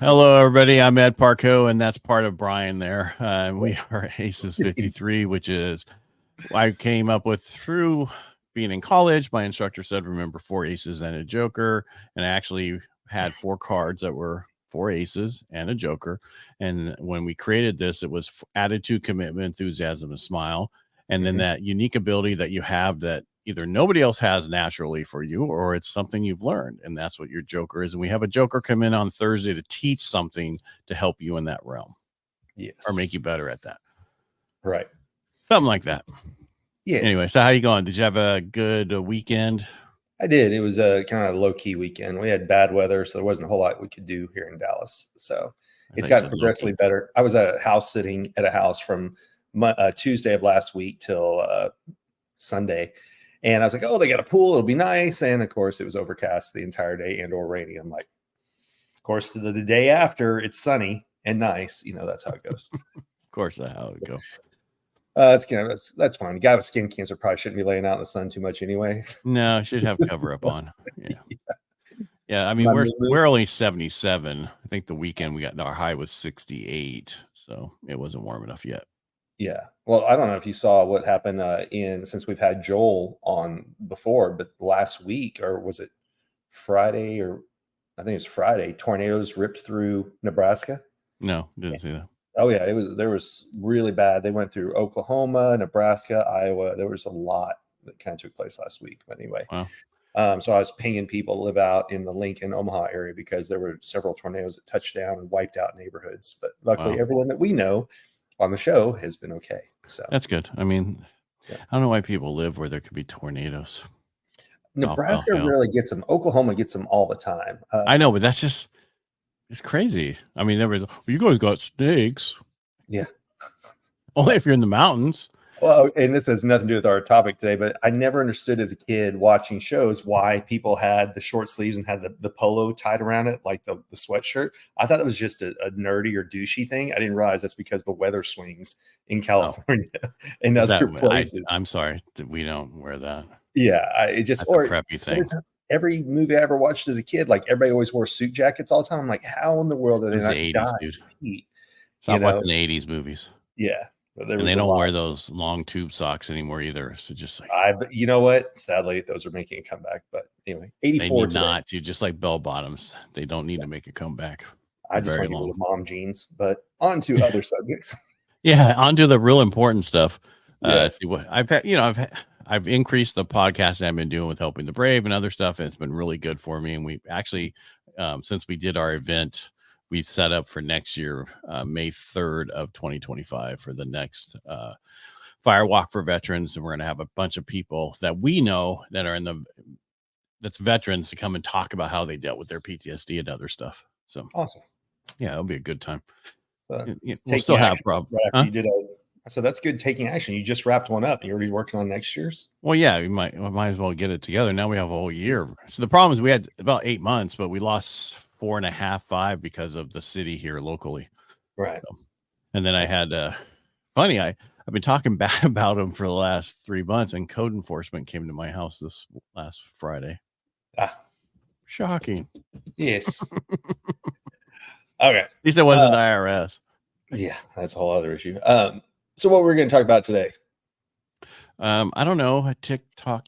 Hello, everybody. I'm Ed Parco, and that's part of Brian there. We are Aces53, which is I came up with through being in college. My instructor said, remember 4 aces and a joker. And I actually had 4 cards that were 4 aces and a joker. And when we created this, it was attitude, commitment, enthusiasm, and smile. And then that unique ability that you have that either nobody else has naturally for you, or it's something you've learned. And that's what your joker is. And we have a joker come in on Thursday to teach something to help you in that realm. Yes. Or make you better at that. Right. Something like that. Yeah. Anyway, so how you going? Did you have a good weekend? I did. It was a kind of low-key weekend. We had bad weather, so there wasn't a whole lot we could do here in Dallas. So it's gotten progressively better. I was house sitting at a house from Tuesday of last week till Sunday. And I was like, oh, they got a pool. It'll be nice. And of course, it was overcast the entire day and or rainy. I'm like, of course, the day after, it's sunny and nice. You know, that's how it goes. Of course, that's how it goes. That's fine. A guy with skin cancer probably shouldn't be laying out in the sun too much anyway. No, should have cover up on. Yeah. I mean, we're only 77. I think the weekend our high was 68, so it wasn't warm enough yet. Yeah. Well, I don't know if you saw what happened since we've had Joel on before, but last week, or was it Friday, or I think it's Friday, tornadoes ripped through Nebraska. No, didn't see that. Oh yeah, there was really bad. They went through Oklahoma, Nebraska, Iowa. There was a lot that kind of took place last week. But anyway, wow. So I was pinging people to live out in the Lincoln, Omaha area because there were several tornadoes that touched down and wiped out neighborhoods. But luckily, everyone that we know on the show has been okay. So that's good. I mean, I don't know why people live where there could be tornadoes. Nebraska rarely gets them. Oklahoma gets them all the time. I know, but that's just, it's crazy. I mean, you guys got snakes. Yeah. Only if you're in the mountains. Well, and this has nothing to do with our topic today, but I never understood as a kid watching shows why people had the short sleeves and had the polo tied around it, like the sweatshirt. I thought it was just a nerdy or douchey thing. I didn't realize that's because the weather swings in California and other places. I'm sorry that we don't wear that. Yeah, that's a preppy thing. Every movie I ever watched as a kid, like everybody always wore suit jackets all the time. I'm like, how in the world are they not the 80s, dude? Stop watching the 80s movies. Yeah. And they don't wear those long tube socks anymore either. So just like, you know what? Sadly, those are making a comeback. But anyway, 84. They need not to, just like bell bottoms. They don't need to make a comeback. I just want to go to mom jeans. But on to other subjects. Yeah, on to the real important stuff. Yes. I've increased the podcast I've been doing with Helping the Brave and other stuff, and it's been really good for me. And we actually, since we did our event, we set up for next year, May 3rd of 2025 for the next fire walk for veterans. And we're going to have a bunch of people that we know that are that's veterans to come and talk about how they dealt with their PTSD and other stuff. So awesome. Yeah, it'll be a good time. So we'll still have problems. You did so that's good taking action. You just wrapped one up and you're already working on next year's. Well, yeah, we might as well get it together. Now we have a whole year. So the problem is we had about 8 months, but we lost 4.5, 5 because of the city here locally. Right. So, and then I had funny, I've been talking bad about them for the last 3 months, and code enforcement came to my house this last Friday. Shocking. Yes. Okay. At least it wasn't the IRS. Yeah, that's a whole other issue. So what we're going to talk about today? I don't know. TikTok.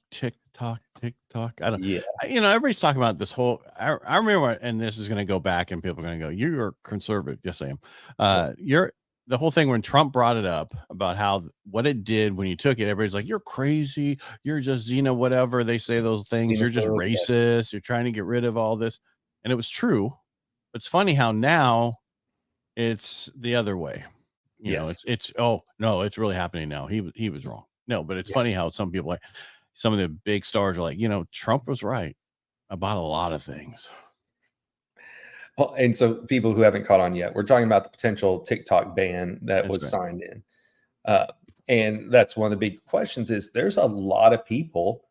I don't. Yeah. Everybody's talking about this whole. I remember, and this is going to go back, and people are going to go, "You're conservative." Yes, I am. You're the whole thing when Trump brought it up about what it did when you took it. Everybody's like, "You're crazy. You're just whatever they say those things. You're just racist. You're trying to get rid of all this," and it was true. It's funny how now it's the other way. You know, it's oh no, it's really happening now. He was wrong. No, but it's funny how some people, like some of the big stars, are like, Trump was right about a lot of things. Well, and so people who haven't caught on yet, we're talking about the potential TikTok ban that was signed in. And that's one of the big questions is there's a lot of people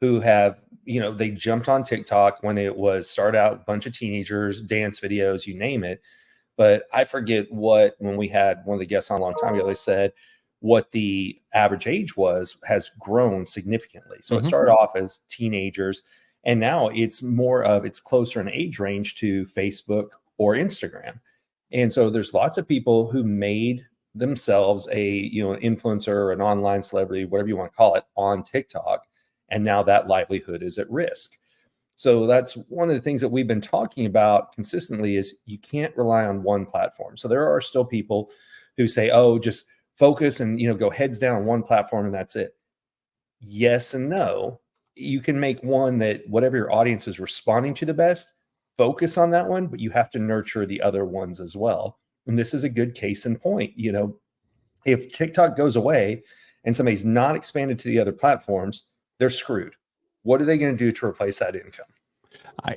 who have, they jumped on TikTok when it was started out, a bunch of teenagers, dance videos, you name it. But I forget when we had one of the guests on a long time ago, they said what the average age has grown significantly. So it started off as teenagers, and now it's closer in age range to Facebook or Instagram. And so there's lots of people who made themselves a, an influencer or an online celebrity, whatever you want to call it, on TikTok. And now that livelihood is at risk. So that's one of the things that we've been talking about consistently is you can't rely on one platform. So there are still people who say, oh, just focus and, go heads down on one platform and that's it. Yes and no. You can make one that whatever your audience is responding to the best, focus on that one, but you have to nurture the other ones as well. And this is a good case in point. If TikTok goes away and somebody's not expanded to the other platforms, they're screwed. What are they going to do to replace that income?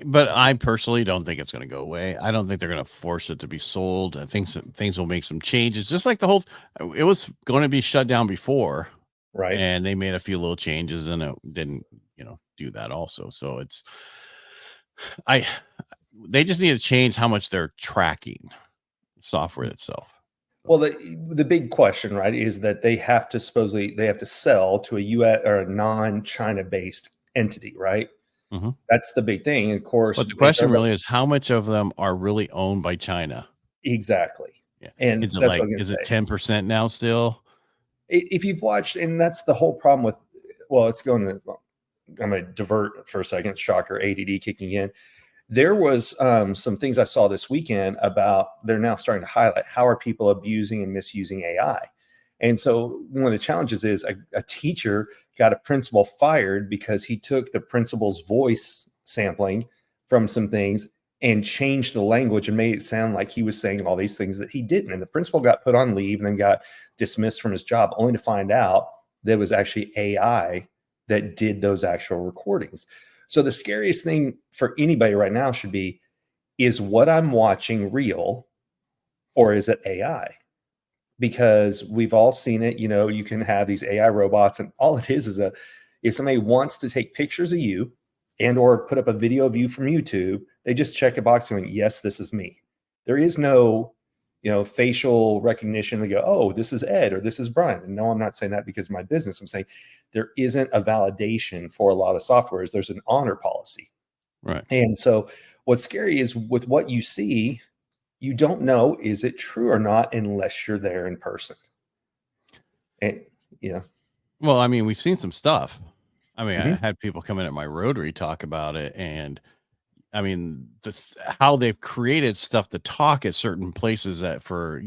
But I personally don't think it's going to go away. I don't think they're going to force it to be sold. I think things will make some changes. Just like it was going to be shut down before, right? And they made a few little changes, and it didn't, do that also. So they just need to change how much they're tracking software itself. Well, the big question, right, is that they have to sell to a U.S. or a non-China based entity, right? Mm-hmm. That's the big thing. And of course, but the question really is how much of them are really owned by China? Exactly. Yeah. And is it 10% now still? If you've watched, and that's the whole problem with, I'm going to divert for a second. Shocker, ADD kicking in. There was some things I saw this weekend about they're now starting to highlight how are people abusing and misusing AI. And so one of the challenges is a teacher got a principal fired because he took the principal's voice sampling from some things and changed the language and made it sound like he was saying all these things that he didn't. And the principal got put on leave and then got dismissed from his job, only to find out there was actually AI that did those actual recordings. So the scariest thing for anybody right now should be, is what I'm watching real or is it AI? Because we've all seen it. You can have these AI robots and all it is if somebody wants to take pictures of you and or put up a video of you from YouTube, they just check a box going, yes, this is me. There is no, facial recognition. They go, oh, this is Ed or this is Brian. And no, I'm not saying that because of my business. I'm saying there isn't a validation for a lot of softwares. There's an honor policy. Right. And so what's scary is with what you see, you don't know, is it true or not, unless you're there in person. And, well, I mean, we've seen some stuff. I mean, Mm-hmm. I had people come in at my Rotary talk about it, and I mean, how they've created stuff to talk at certain places for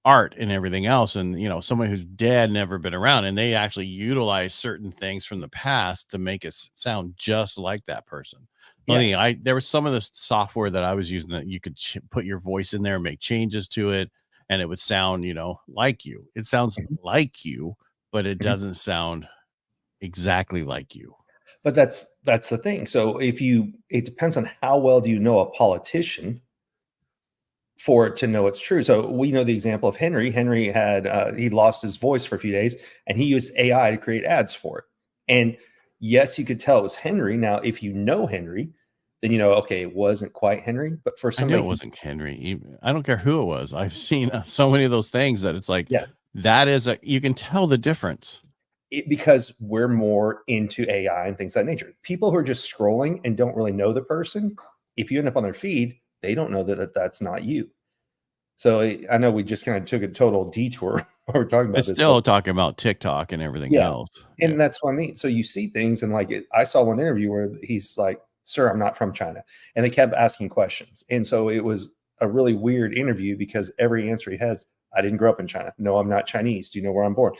art and everything else, and someone who's dead, never been around, and they actually utilize certain things from the past to make it sound just like that person. Yes. There was some of this software that I was using that you could put your voice in there and make changes to it, and it would sound, like you. It sounds like you, but it doesn't sound exactly like you. But that's the thing. So it depends on how well do you know a politician for it to know it's true. So we know the example of Henry. Henry had he lost his voice for a few days, and he used AI to create ads for it. And yes, you could tell it was Henry. Now, if you know Henry, then okay, it wasn't quite Henry. But for somebody, I knew it wasn't Henry. I don't care who it was. I've seen so many of those things that it's like, yeah, that you can tell the difference. Because we're more into AI and things of that nature. People who are just scrolling and don't really know the person, if you end up on their feed, they don't know that that's not you. So I know we just kind of took a total detour. We're talking about it's this. Still talking about TikTok and everything else. And that's what I mean. So you see things and I saw one interview where he's like, sir, I'm not from China. And they kept asking questions. And so it was a really weird interview because every answer he has, I didn't grow up in China. No, I'm not Chinese. Do you know where I'm born?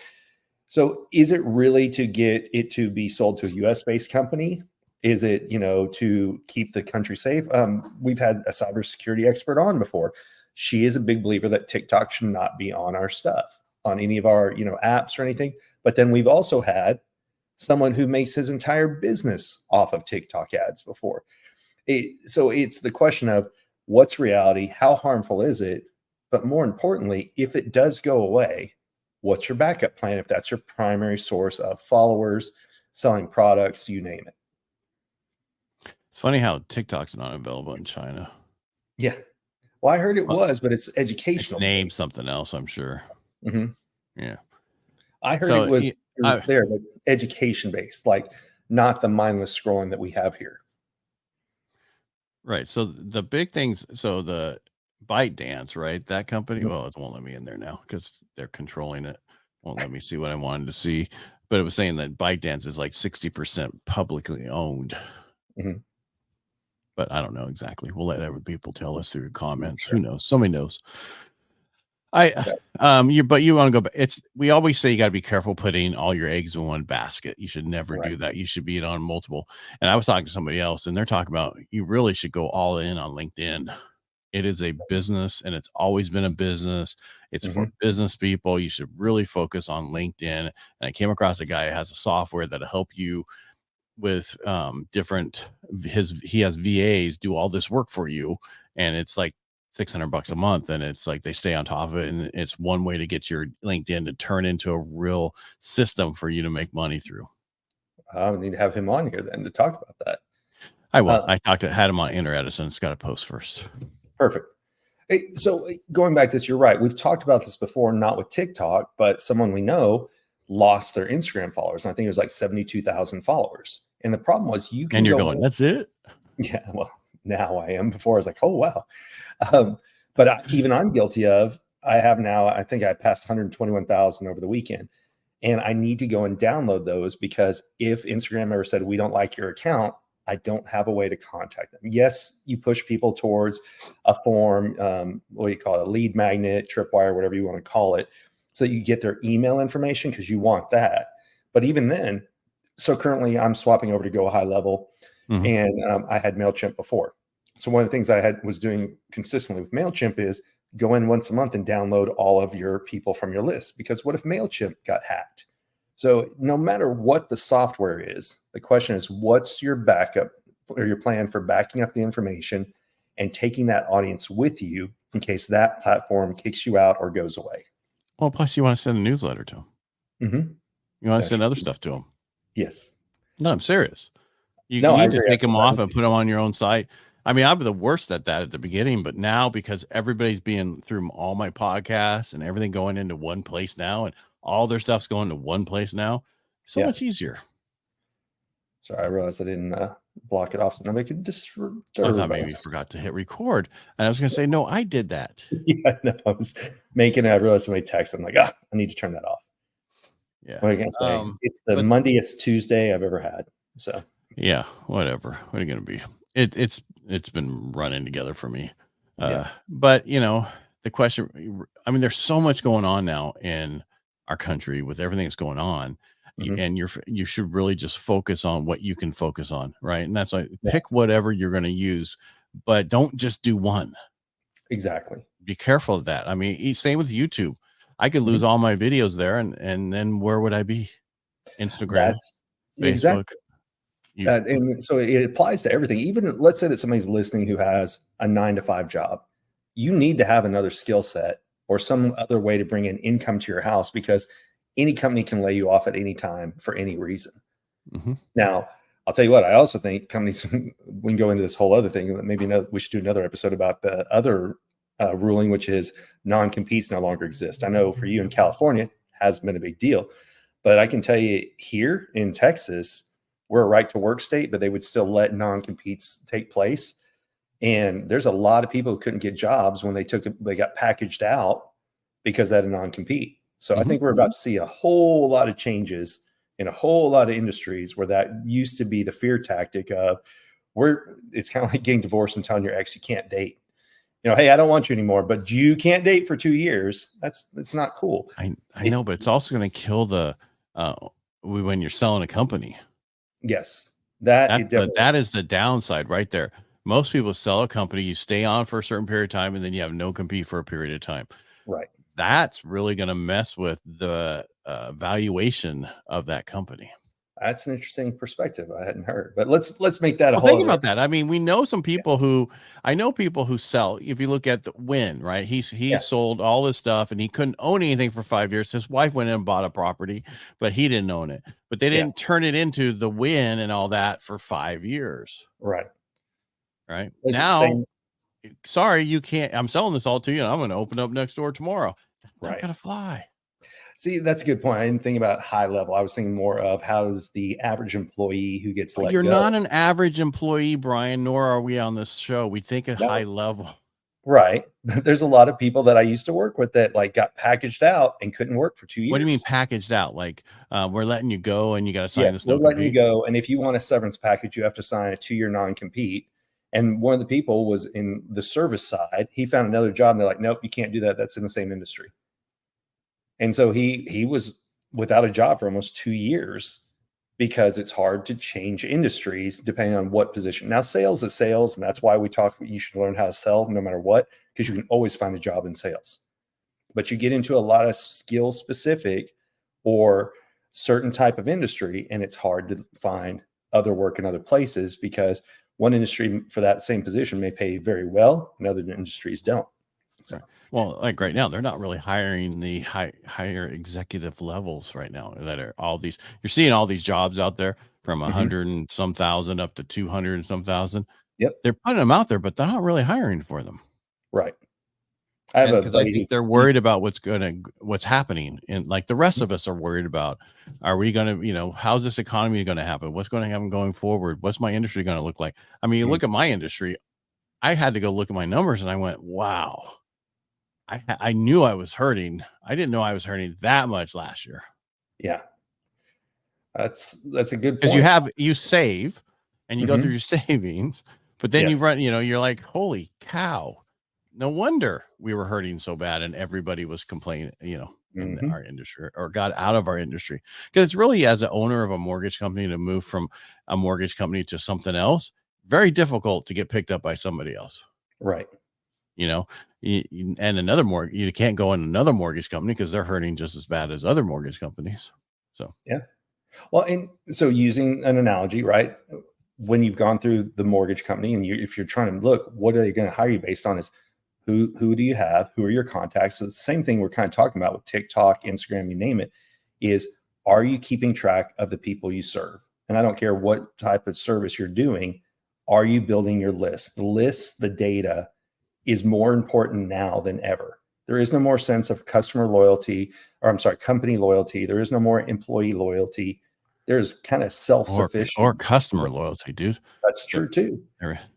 So is it really to get it to be sold to a US based company? Is it, to keep the country safe? We've had a cybersecurity expert on before. She is a big believer that TikTok should not be on our stuff, on any of our, apps or anything. But then we've also had someone who makes his entire business off of TikTok ads before. So it's the question of what's reality? How harmful is it? But more importantly, if it does go away, what's your backup plan if that's your primary source of followers, selling products, you name it? It's funny how TikTok's not available in China. Yeah. Well, I heard it was, but it's educational. It's named something else, I'm sure. Mm-hmm. Yeah. I heard it was there, but education based, like not the mindless scrolling that we have here. Right. So the big things, so the ByteDance, right? That company, well, it won't let me in there now because they're controlling it. Won't let me see what I wanted to see. But it was saying that ByteDance is like 60% publicly owned. Mhm. But I don't know exactly. We'll let other people tell us through comments. Sure. Who knows? Somebody knows. Okay. But you want to go back. We always say you got to be careful putting all your eggs in one basket. You should never Right. do that. You should be on multiple. And I was talking to somebody else, and they're talking about you really should go all in on LinkedIn. It is a business, and it's always been a business. It's for business people. You should really focus on LinkedIn. And I came across a guy who has a software that'll help you with different. He has VAs do all this work for you, and it's like $600 a month, and it's like they stay on top of it, and it's one way to get your LinkedIn to turn into a real system for you to make money through. I need to have him on here then to talk about that. I will. I had him on Inter Edison. It's got to post first. Perfect. Hey, so going back to this, you're right. We've talked about this before, not with TikTok, but someone we know lost their Instagram followers. And I think it was like 72,000 followers. And the problem was you can and you're going, that's it? Yeah, well, now I am. Before I was like, oh, wow. Even I'm guilty of, I have now, I think I passed 121,000 over the weekend. And I need to go and download those because if Instagram ever said, we don't like your account, I don't have a way to contact them. Yes, you push people towards a form, what do you call it, a lead magnet, tripwire, whatever you want to call it, so that you get their email information because you want that. But even then, so currently I'm swapping over to Go High Level, and I had MailChimp before. So one of the things I was doing consistently with MailChimp is go in once a month and download all of your people from your list. Because what if MailChimp got hacked? So no matter what the software is, the question is, what's your backup or your plan for backing up the information and taking that audience with you in case that platform kicks you out or goes away? Well, plus you want to send a newsletter to them. You want to send other stuff to them. Yes. No, I'm serious. You need to take them off and put them on your own site. I mean, I'm the worst at that at the beginning, but now because everybody's being through all my podcasts and everything going into one place now, and all their stuff's going to one place now, so much easier. Sorry, I realized I didn't block it off so nobody could disturb I thought maybe you forgot to hit record. And I was going to say, no, I did that. Yeah, no, I was making it. I realized somebody texted. I'm like, I need to turn that off. Yeah. What are you going to say? It's the Mondayest Tuesday I've ever had. So yeah, whatever. What are you going to be? It's been running together for me. But you know, the question, I mean, there's so much going on now in our country with everything that's going on. And you should really just focus on what you can focus on, right? And that's like pick whatever you're going to use, but don't just do one. Exactly. Be careful of that. I mean, same with YouTube. I could lose all my videos there, and then where would I be? Instagram, Facebook. And so it applies to everything. Even let's say that somebody's listening who has a 9-to-5 job. You need to have another skill set or some other way to bring in income to your house because any company can lay you off at any time for any reason. Now, I'll tell you what, I also think companies, we can go into this whole other thing. Maybe we should do another episode about the other ruling, which is non-competes no longer exist. I know for you in California, hasn't been a big deal. But I can tell you here in Texas, we're a right to work state, but they would still let non-competes take place. And there's a lot of people who couldn't get jobs when they got packaged out because they had a non-compete. So I think we're about to see a whole lot of changes in a whole lot of industries where that used to be the fear tactic of it's kind of like getting divorced and telling your ex you can't date. You know, hey, I don't want you anymore, but you can't date for 2 years. That's not cool. I know, but it's also going to kill the when you're selling a company. Yes, that is the downside right there. Most people sell a company, you stay on for a certain period of time, and then you have no compete for a period of time. Right. That's really going to mess with the valuation of that company. That's an interesting perspective I hadn't heard, but let's make that a whole. Think about that. I mean, we know some people I know people who sell. If you look at the Win, right? He sold all this stuff and he couldn't own anything for 5 years. His wife went in and bought a property, but he didn't own it. But they didn't turn it into the Win and all that for 5 years. Right. Now, sorry, you can't. I'm selling this all to you, and I'm going to open up next door tomorrow. That's not going to fly. See, that's a good point. I didn't think about high level. I was thinking more of how does the average employee who gets let You're go. not an average employee, Brian, nor are we on this show. We think a No. high level. Right. There's a lot of people that I used to work with that like got packaged out and couldn't work for 2 years. What do you mean packaged out? Like we're letting you go and you got to sign Yes, this we're no letting you compete? go. And if you want a severance package, you have to sign a 2-year non-compete. And one of the people was in the service side. He found another job and they're like, nope, you can't do that. That's in the same industry. And so he was without a job for almost 2 years because it's hard to change industries depending on what position. Now, sales is sales, and that's why we talk you should learn how to sell no matter what, because you can always find a job in sales. But you get into a lot of skill specific or certain type of industry, and it's hard to find other work in other places because one industry for that same position may pay very well and other industries don't. So. Well, like right now, they're not really hiring the higher executive levels right now. That are all these. You're seeing all these jobs out there from 100 and some thousand up to 200 and some thousand. Yep, they're putting them out there, but they're not really hiring for them. Right. I have because I think they're worried about what's happening, and like the rest of us are worried about, are we going to, how's this economy going to happen? What's going to happen going forward? What's my industry going to look like? I mean, you look at my industry. I had to go look at my numbers, and I went, wow. I knew I was hurting. I didn't know I was hurting that much last year. Yeah. That's a good point. Because you save and you go through your savings, but then you run, you're like, holy cow. No wonder we were hurting so bad and everybody was complaining, in our industry or got out of our industry. Because it's really, as an owner of a mortgage company, to move from a mortgage company to something else, very difficult to get picked up by somebody else. Right. And another mortgage, you can't go in another mortgage company because they're hurting just as bad as other mortgage companies. So, yeah. Well, and so using an analogy, right? When you've gone through the mortgage company and if you're trying to look, what are they going to hire you based on is who do you have? Who are your contacts? So it's the same thing we're kind of talking about with TikTok, Instagram, you name it, is are you keeping track of the people you serve? And I don't care what type of service you're doing. Are you building your list? The list, the data is more important now than ever. There is no more sense of customer loyalty, company loyalty. There is no more employee loyalty. There's kind of self-sufficient or customer loyalty, dude. That's true too.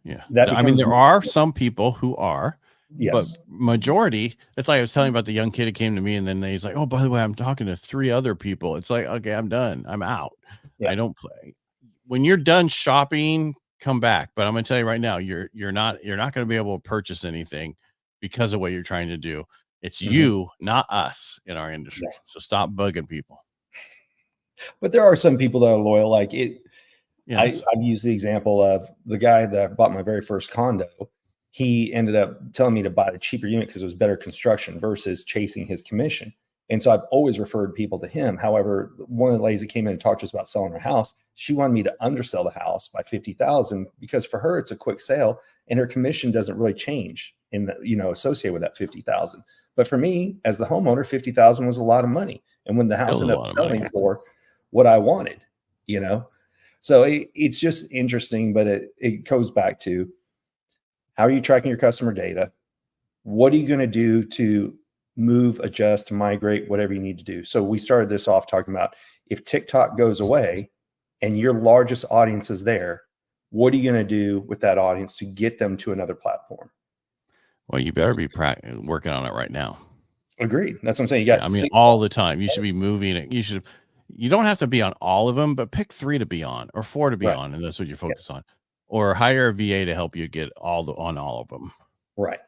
Yeah. I mean, there are some people who are, yes, but majority, it's like I was telling you about the young kid who came to me and then he's like, oh, by the way, I'm talking to 3 other people. It's like, okay, I'm done. I'm out. Yeah. I don't play. When you're done shopping, come back. But I'm going to tell you right now, you're not going to be able to purchase anything because of what you're trying to do. It's you, not us in our industry. Yeah. So stop bugging people. But there are some people that are loyal. Like it, yes. I've used the example of the guy that bought my very first condo. He ended up telling me to buy the cheaper unit because it was better construction versus chasing his commission. And so I've always referred people to him. However, one of the ladies that came in and talked to us about selling her house, she wanted me to undersell the house by $50,000 because for her it's a quick sale and her commission doesn't really change associated with that $50,000. But for me, as the homeowner, $50,000 was a lot of money. And when the house ended up selling for what I wanted, so it's just interesting. But it goes back to, how are you tracking your customer data? What are you going to do to move, adjust, migrate, whatever you need to do? So we started this off talking about, if TikTok goes away and your largest audience is there, what are you going to do with that audience to get them to another platform? Well, you better be working on it right now. Agreed. That's what I'm saying. You got all the time. You should be moving it. You don't have to be on all of them, but pick 3 to be on or 4 to be on. And that's what you focus on, or hire a VA to help you get on all of them. Right.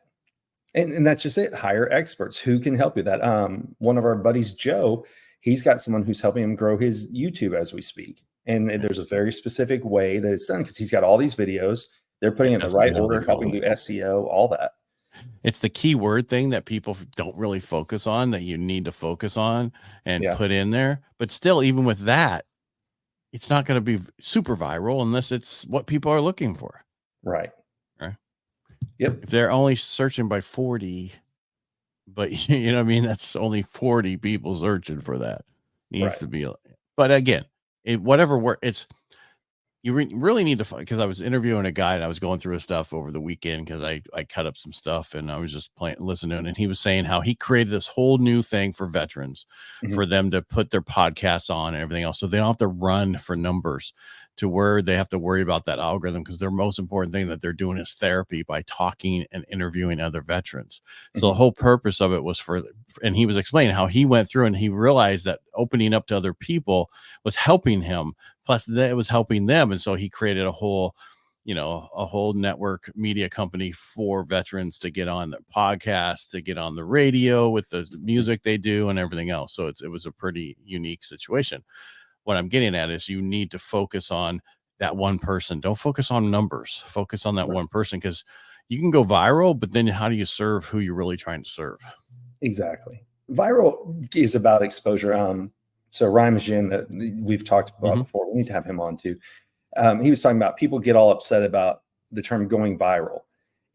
And that's just it. Hire experts who can help you. That one of our buddies, Joe, he's got someone who's helping him grow his YouTube as we speak. And there's a very specific way that it's done because he's got all these videos. They're putting in the right order, helping do SEO, all that. It's the keyword thing that people don't really focus on, that you need to focus on and put in there. But still, even with that, it's not going to be super viral unless it's what people are looking for. Right. Yep. If they're only searching by 40, but you know what I mean? That's only 40 people searching for that. Needs to be. But again, whatever work, you really need to, because I was interviewing a guy and I was going through his stuff over the weekend because I cut up some stuff and I was just listening, and he was saying how he created this whole new thing for veterans for them to put their podcasts on and everything else, so they don't have to run for numbers to where they have to worry about that algorithm, because their most important thing that they're doing is therapy by talking and interviewing other veterans. So the whole purpose of it was and he was explaining how he went through and he realized that opening up to other people was helping him, plus that it was helping them. And so he created a whole network media company for veterans to get on the podcast, to get on the radio with the music they do and everything else. So it was a pretty unique situation. What I'm getting at is you need to focus on that one person. Don't focus on numbers. Focus on that one person, because you can go viral, but then how do you serve who you're really trying to serve? Exactly. Viral is about exposure. So Ryan Majin, that we've talked about before, we need to have him on too. He was talking about people get all upset about the term going viral.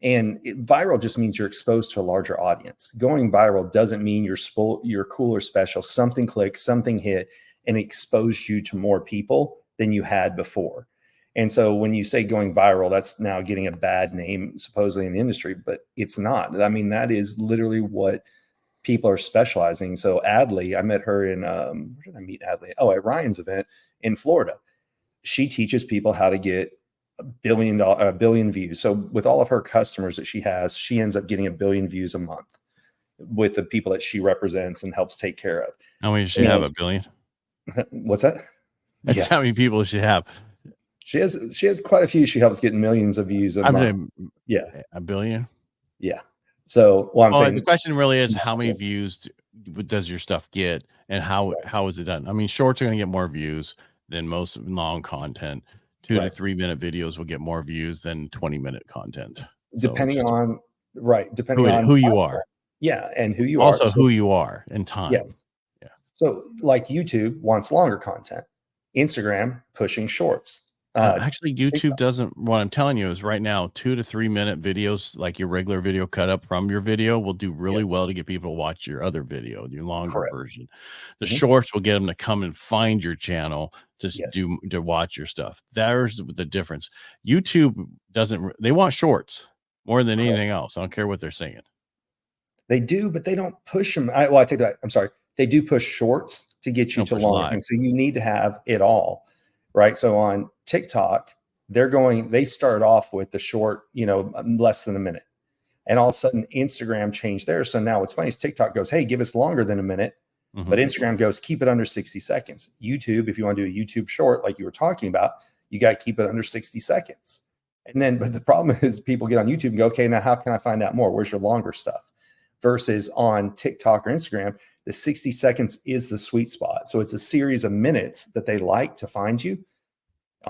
And viral just means you're exposed to a larger audience. Going viral doesn't mean you're cool or special. Something clicked, something hit, and exposed you to more people than you had before. And so when you say going viral, that's now getting a bad name supposedly in the industry, but it's not. I mean, that is literally what people are specializing. So Adley, I met her in, where did I meet Adley? Oh, at Ryan's event in Florida. She teaches people how to get a billion views. So with all of her customers that she has, she ends up getting 1 billion views a month with the people that she represents and helps take care of. How many does she have? 1 billion? What's that? That's how many people does she have? She has quite a few. She helps get millions of views a month. Saying, 1 billion. Yeah. So, I'm saying the question really is, how many views does your stuff get, and how is it done? I mean, shorts are going to get more views than most long content. 2 to 3 minute videos will get more views than 20-minute content. Depending on who you are. Yeah, and who you also are. who you are and time. Yes. Yeah. So like YouTube wants longer content. Instagram pushing shorts. Actually, YouTube doesn't. What I'm telling you is right now, 2 to 3 minute videos, like your regular video cut up from your video, will do really well to get people to watch your other video, your longer version. The shorts will get them to come and find your channel to watch your stuff. There's the difference. YouTube doesn't. They want shorts more than anything else. I don't care what they're saying. They do, but they don't push them. I take that. I'm sorry. They do push shorts to get you to long. And so you need to have it all. Right. So on TikTok, they start off with the short, less than a minute. And all of a sudden Instagram changed theirs. So now what's funny is TikTok goes, hey, give us longer than a minute. But Instagram goes, keep it under 60 seconds. YouTube, if you want to do a YouTube short, like you were talking about, you got to keep it under 60 seconds. And then, but the problem is people get on YouTube and go, okay, now how can I find out more? Where's your longer stuff? Versus on TikTok or Instagram, the 60 seconds is the sweet spot. So it's a series of minutes that they like to find you.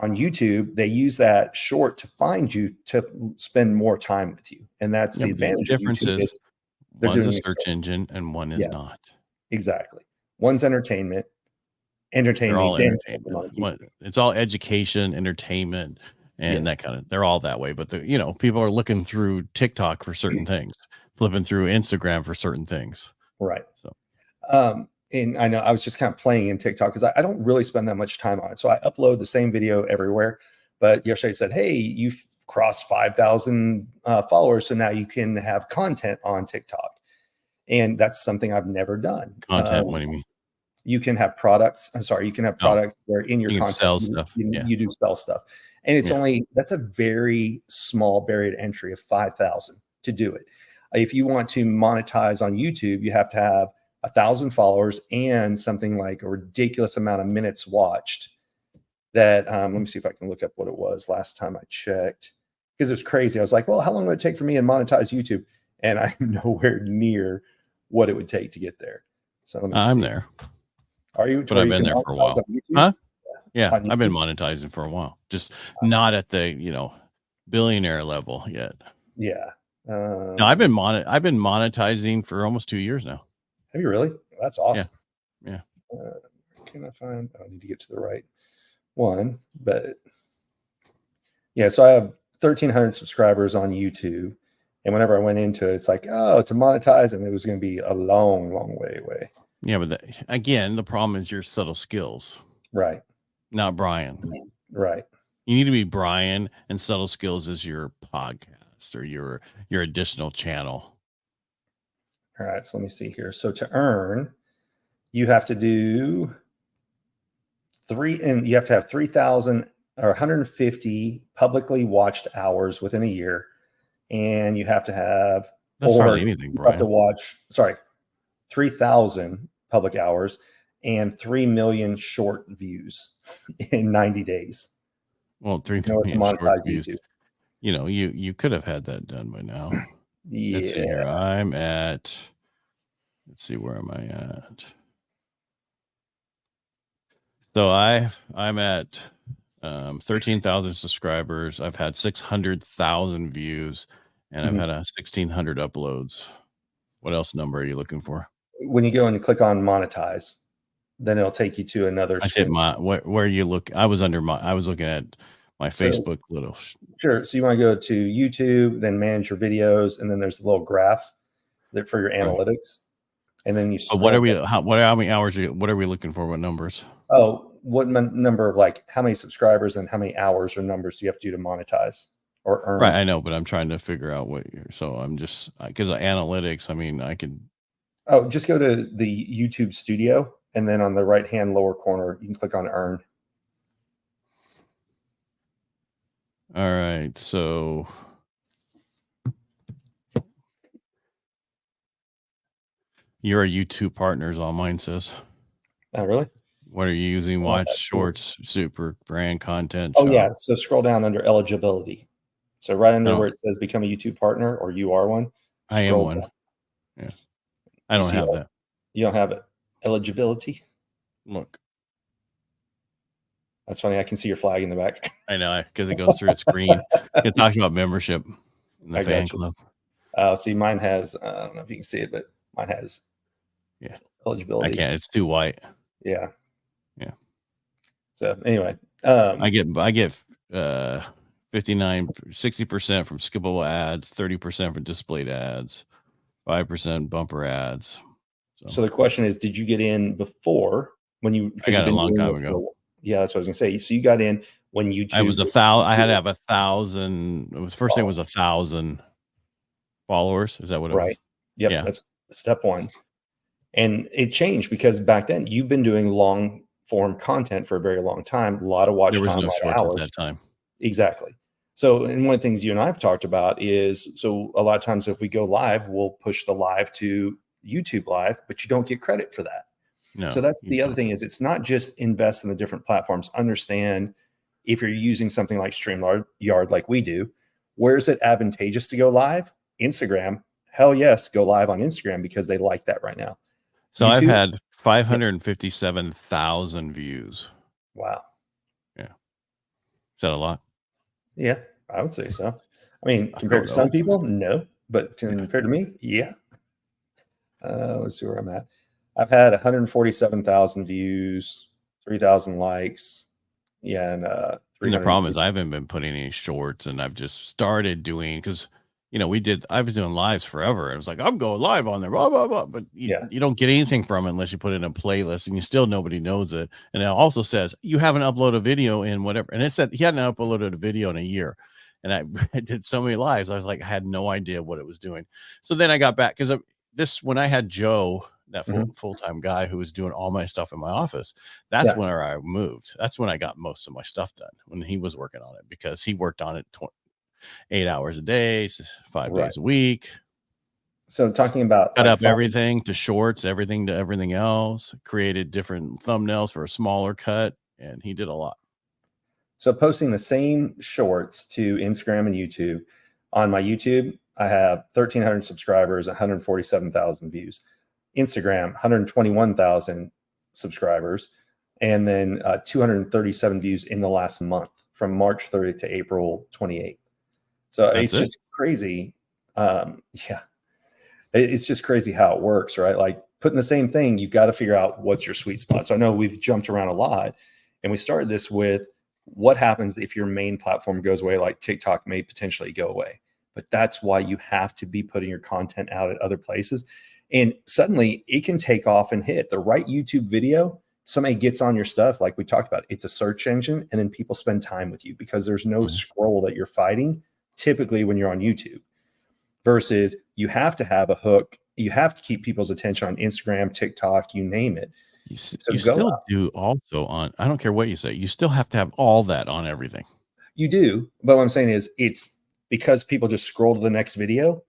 On YouTube, they use that short to find you to spend more time with you. And that's the advantage. The difference is one's a search engine and one is not. Exactly. One's entertainment. They're all entertainment. It's all education, entertainment, and that kind of, they're all that way. But people are looking through TikTok for certain things, flipping through Instagram for certain things. Right. So, and I know I was just kind of playing in TikTok because I don't really spend that much time on it. So I upload the same video everywhere. But yesterday said, hey, you've crossed 5,000 followers. So now you can have content on TikTok. And that's something I've never done. Content, what do you mean? You can have products. I'm sorry, you can have products where in your content sell stuff. You do sell stuff. And it's that's a very small barrier to entry of 5,000 to do it. If you want to monetize on YouTube, you have to have 1,000 followers and something like a ridiculous amount of minutes watched. That let me see if I can look up what it was last time I checked, because it was crazy. I was like, well, how long would it take for me to monetize YouTube? And I'm nowhere near what it would take to get there. So let me I'm see. there. Are you? But I've been there for a while. Huh? Yeah, I've been monetizing for a while. Just not at the billionaire level yet. Yeah. No, I've been monetizing for almost 2 years now. Have you really? That's awesome. Yeah. Can I find? I need to get to the right one, but yeah. So I have 1,300 subscribers on YouTube, and whenever I went into it, it's like, oh, to monetize, and it was going to be a long, long way away. Yeah, but again, the problem is your subtle skills, right? Not Brian, right? You need to be Brian, and Subtle Skills is your podcast or your additional channel. All right, so let me see here. So to earn, you have to do you have to have 3,000 or 150 publicly watched hours within a year, and you have to have That's hardly anything, Brian. You have to watch 3,000 public hours and 3 million short views in 90 days. Well, 3 million short views. YouTube. You know, you could have had that done by now. Yeah. Let's see here. I'm at. Let's see, where am I at? So I'm at 13,000 subscribers. I've had 600,000 views, and I've had 1,600 uploads. What else number are you looking for? When you go and click on monetize, then it'll take you to another. I said where you look. I was looking at my Facebook little. Sure. So you want to go to YouTube, then manage your videos, and then there's the little graph that for your analytics. And then you. But what are we? How many hours? What are we looking for? What numbers? Oh, what number of how many subscribers and how many hours or numbers do you have to do to monetize or earn? Right, I know, but I'm trying to figure out what. So I'm just because of analytics. I mean, I could. Oh, just go to the YouTube Studio, and then on the right-hand lower corner, you can click on Earn. All right, so you're a YouTube partners on mine says. Oh, really? What are you using? Watch Shorts, Super Brand Content. Oh, yeah. So scroll down under eligibility. So right under where it says become a YouTube partner or you are one. I am one. Down. Yeah. I don't have that. You don't have it. Eligibility. Look. That's funny. I can see your flag in the back. I know, because it goes through its screen. It talks about membership in the fan club. See, mine has, I don't know if you can see it, but mine has eligibility. I can't. It's too white. Yeah. Yeah. So anyway. I get 60% from skippable ads, 30% from displayed ads, 5% bumper ads. So the question is, did you get in before when you? I got it a long time ago. Yeah, that's what I was gonna say. So you got in when YouTube. I was 1,000. I had to have 1,000. It was first thing was 1,000 followers. Is that what it was? Yep. Yeah. That's step one. And it changed because back then you've been doing long form content for a very long time. A lot of watch time. There was no shorts at that time. Exactly. So, and one of the things you and I have talked about is, so a lot of times if we go live, we'll push the live to YouTube Live, but you don't get credit for that. No, so that's the other thing is it's not just invest in the different platforms. Understand if you're using something like StreamYard like we do, where is it advantageous to go live? Instagram. Hell yes, go live on Instagram because they like that right now. So YouTube, I've had 557,000 views. Wow. Yeah. Is that a lot? Yeah, I would say so. I mean, compared to some people, no. But compared to me, yeah. Let's see where I'm at. I've had 147,000 views, 3,000 likes. Yeah, and the problem is I haven't been putting any shorts, and I've just started doing because I was doing lives forever. I was like, I'm going live on there, blah blah blah. But you don't get anything from it unless you put it in a playlist, and nobody knows it. And it also says you haven't uploaded a video in whatever, and it said he hadn't uploaded a video in a year. And I did so many lives, I was like, I had no idea what it was doing. So then I got back because when I had Joe, that full-time guy who was doing all my stuff in my office, that's when I moved. That's when I got most of my stuff done, when he was working on it, because he worked on it 8 hours a day, 5 days a week. So talking about cut up everything to shorts, everything to everything else, created different thumbnails for a smaller cut, and he did a lot. So posting the same shorts to Instagram and YouTube. On my YouTube, I have 1,300 subscribers, 147,000 views. Instagram, 121,000 subscribers, and then 237 views in the last month from March 30th to April 28th. So it's just crazy. It's just crazy how it works, right? Like putting the same thing, you've got to figure out what's your sweet spot. So I know we've jumped around a lot, and we started this with what happens if your main platform goes away, like TikTok may potentially go away. But that's why you have to be putting your content out at other places. And suddenly it can take off and hit. The right YouTube video somebody gets on your stuff, like we talked about, it's a search engine, and then people spend time with you because there's no scroll that you're fighting typically when you're on YouTube, versus you have to have a hook. You have to keep people's attention on Instagram, TikTok, you name it. You still do also on, I don't care what you say, you still have to have all that on everything. You do. But what I'm saying is, it's because people just scroll to the next video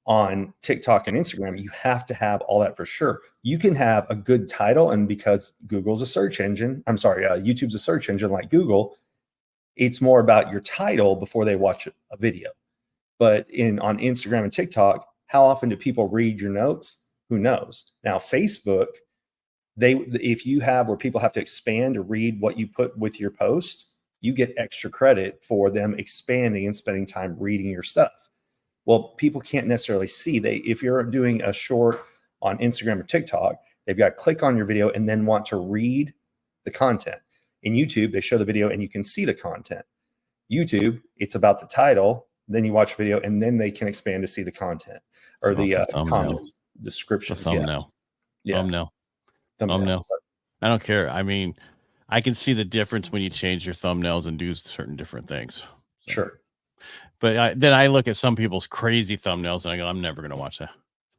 on TikTok and Instagram, you have to have all that for sure. You can have a good title, and because Google's a search engine, YouTube's a search engine like Google, it's more about your title before they watch a video. But on Instagram and TikTok, how often do people read your notes? Who knows? Now, Facebook, if you have where people have to expand to read what you put with your post, you get extra credit for them expanding and spending time reading your stuff. Well, people can't necessarily see. If you're doing a short on Instagram or TikTok, they've got to click on your video and then want to read the content. In YouTube, they show the video and you can see the content. YouTube, it's about the title, then you watch a video, and then they can expand to see the content or the comments, descriptions. The thumbnail. Yeah. Thumbnail. I don't care. I mean, I can see the difference when you change your thumbnails and do certain different things. So. Sure. But then I look at some people's crazy thumbnails and I go, I'm never going to watch that.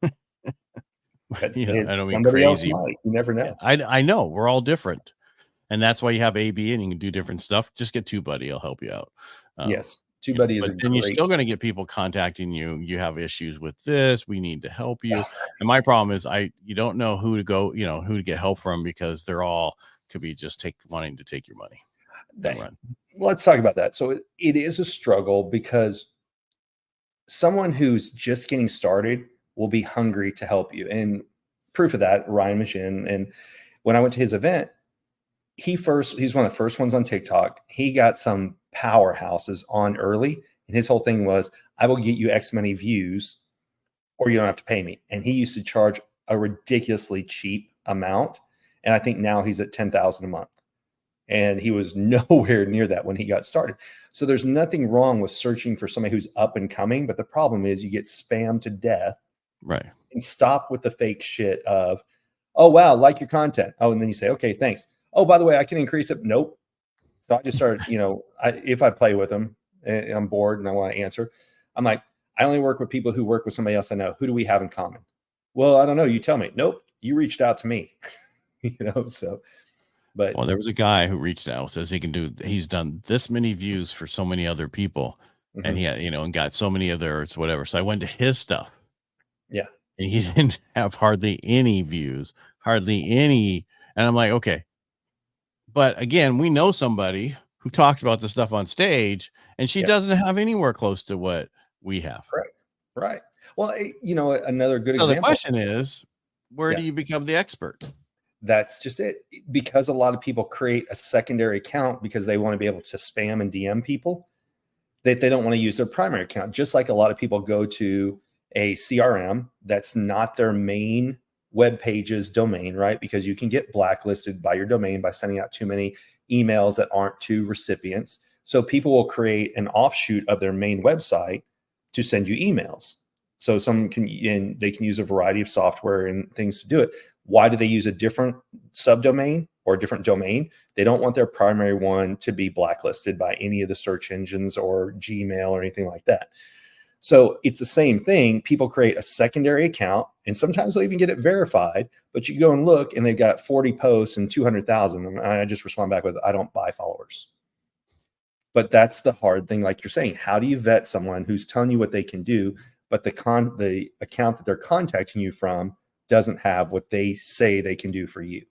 I don't mean crazy. You never know. I know we're all different. And that's why you have AB and you can do different stuff. Just get TubeBuddy. It'll help you out. Yes. TubeBuddy is and you're still going to get people contacting you. You have issues with this. We need to help you. And my problem is you don't know who to go, who to get help from, because they're all could be just wanting to take your money. Let's talk about that. So it is a struggle, because someone who's just getting started will be hungry to help you. And proof of that, Ryan Machin. And when I went to his event, he's one of the first ones on TikTok. He got some powerhouses on early, and his whole thing was, I will get you X many views or you don't have to pay me. And he used to charge a ridiculously cheap amount. And I think now he's at $10,000 a month. And he was nowhere near that when he got started. So there's nothing wrong with searching for somebody who's up and coming. But the problem is you get spammed to death. Right. And stop with the fake shit of, oh, wow, like your content. Oh, and then you say, okay, thanks. Oh, by the way, I can increase it. Nope. So I just started, if I play with them and I'm bored and I want to answer, I'm like, I only work with people who work with somebody else I know. Who do we have in common? Well, I don't know. You tell me. Nope. You reached out to me. So. But there was a guy who reached out, says he's done this many views for so many other people, and he had, and got so many others, whatever. So I went to his stuff. Yeah. And he didn't have hardly any views, hardly any. And I'm like, okay. But again, we know somebody who talks about this stuff on stage, and she doesn't have anywhere close to what we have. Right. Well, another good example. So the question is, where do you become the expert? That's just it. Because a lot of people create a secondary account because they want to be able to spam and DM people, that they don't want to use their primary account. Just like a lot of people go to a CRM that's not their main web page's domain, right? Because you can get blacklisted by your domain by sending out too many emails that aren't to recipients. So people will create an offshoot of their main website to send you emails. So they can use a variety of software and things to do it. Why do they use a different subdomain or a different domain? They don't want their primary one to be blacklisted by any of the search engines or Gmail or anything like that. So it's the same thing. People create a secondary account, and sometimes they'll even get it verified, but you go and look and they've got 40 posts and 200,000. And I just respond back with, I don't buy followers. But that's the hard thing. Like you're saying, how do you vet someone who's telling you what they can do, but the account that they're contacting you from doesn't have what they say they can do for you?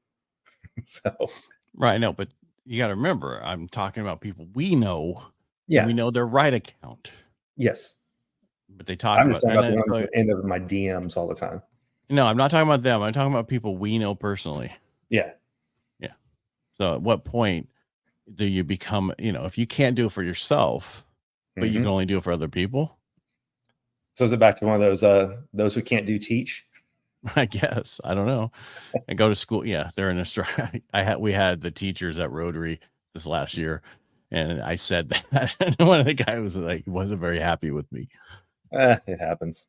So right. No, but you got to remember, I'm talking about people we know. Yeah. We know their right account. Yes. But they talk about the ones at the end of my DMs all the time. No, I'm not talking about them. I'm talking about people we know personally. Yeah. Yeah. So at what point do you become, if you can't do it for yourself, but you can only do it for other people? So is it back to one of those who can't do teach? I guess. I don't know. And go to school. Yeah, they're in a strike. We had the teachers at Rotary this last year, and I said that. And one of the guys wasn't very happy with me. It happens.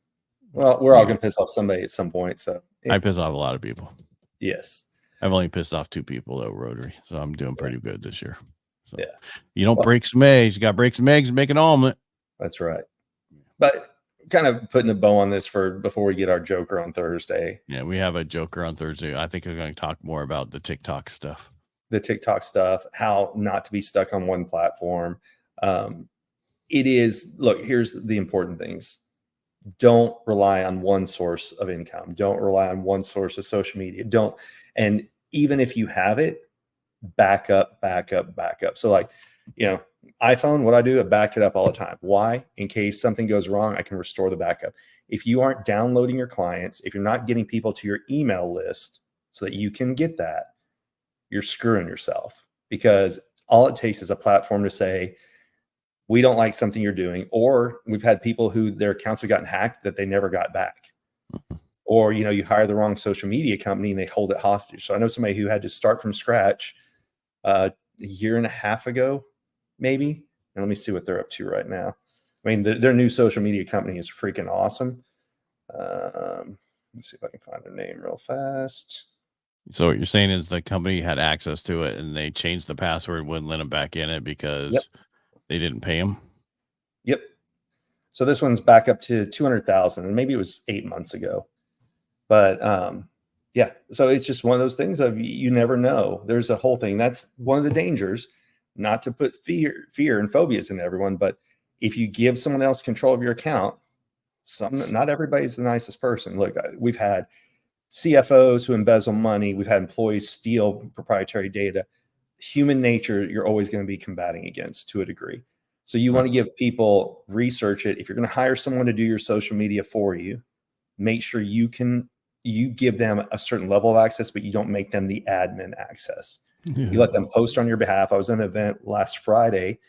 Well, we're all gonna piss off somebody at some point. So I piss off a lot of people. Yes. I've only pissed off 2 people though, Rotary, so I'm doing pretty good this year. So Yeah, you don't break some eggs, you got to break some eggs and make an omelet. That's right. But kind of putting a bow on this before we get our joker on Thursday. Yeah, we have a joker on Thursday. I think we're going to talk more about the TikTok stuff. The TikTok stuff, how not to be stuck on one platform. It is, look, here's the important things. Don't rely on one source of income. Don't rely on one source of social media. And even if you have it, back up. So like, iPhone, what I do, I back it up all the time. Why? In case something goes wrong, I can restore the backup. If you aren't downloading your clients, if you're not getting people to your email list so that you can get that, you're screwing yourself, because all it takes is a platform to say, we don't like something you're doing. Or we've had people who their accounts have gotten hacked that they never got back. Or, you hire the wrong social media company and they hold it hostage. So I know somebody who had to start from scratch a year and a half ago, maybe. And let me see what they're up to right now. I mean, their new social media company is freaking awesome. Let's see if I can find their name real fast. So what you're saying is the company had access to it and they changed the password, wouldn't let them back in it because they didn't pay them? Yep. So this one's back up to 200,000, and maybe it was 8 months ago. But yeah, so it's just one of those things of you never know. There's a whole thing. That's one of the dangers, not to put fear and phobias in everyone, but if you give someone else control of your account, not everybody's the nicest person. Look, we've had CFOs who embezzle money. We've had employees steal proprietary data. Human nature, you're always going to be combating against to a degree. So you want to give people, research it. If you're going to hire someone to do your social media for you, make sure you give them a certain level of access, but you don't make them the admin access. You let them post on your behalf. I was at an event last Friday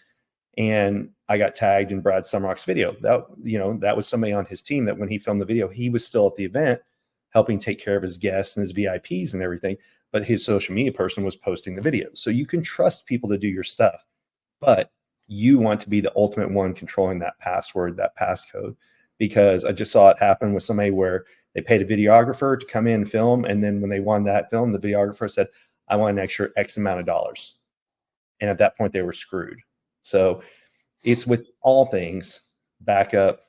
and I got tagged in Brad Sumrock's video. That was somebody on his team that when he filmed the video, he was still at the event helping take care of his guests and his VIPs and everything. But his social media person was posting the video. So you can trust people to do your stuff, but you want to be the ultimate one controlling that password, that passcode, because I just saw it happen with somebody where they paid a videographer to come in and film. And then when they won that film, the videographer said, I want an extra X amount of dollars. And at that point they were screwed. So it's with all things, backup,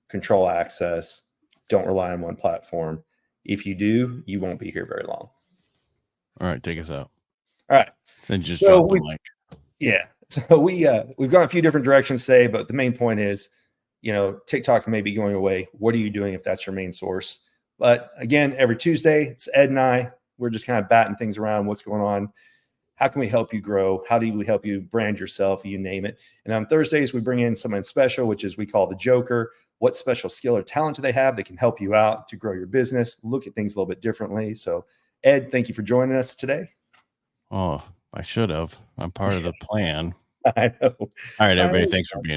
control access, don't rely on one platform. If you do, you won't be here very long. All right, take us out. All right. Then just drop the mic. Yeah. So we've gone a few different directions today, but the main point is, TikTok may be going away. What are you doing if that's your main source? But again, every Tuesday, it's Ed and I. We're just kind of batting things around. What's going on? How can we help you grow? How do we help you brand yourself? You name it. And on Thursdays, we bring in someone special, which is we call the Joker. What special skill or talent do they have that can help you out to grow your business, look at things a little bit differently? So, Ed, thank you for joining us today. Oh, I should have. I'm part of the plan. I know. All right, everybody. Thanks for being here.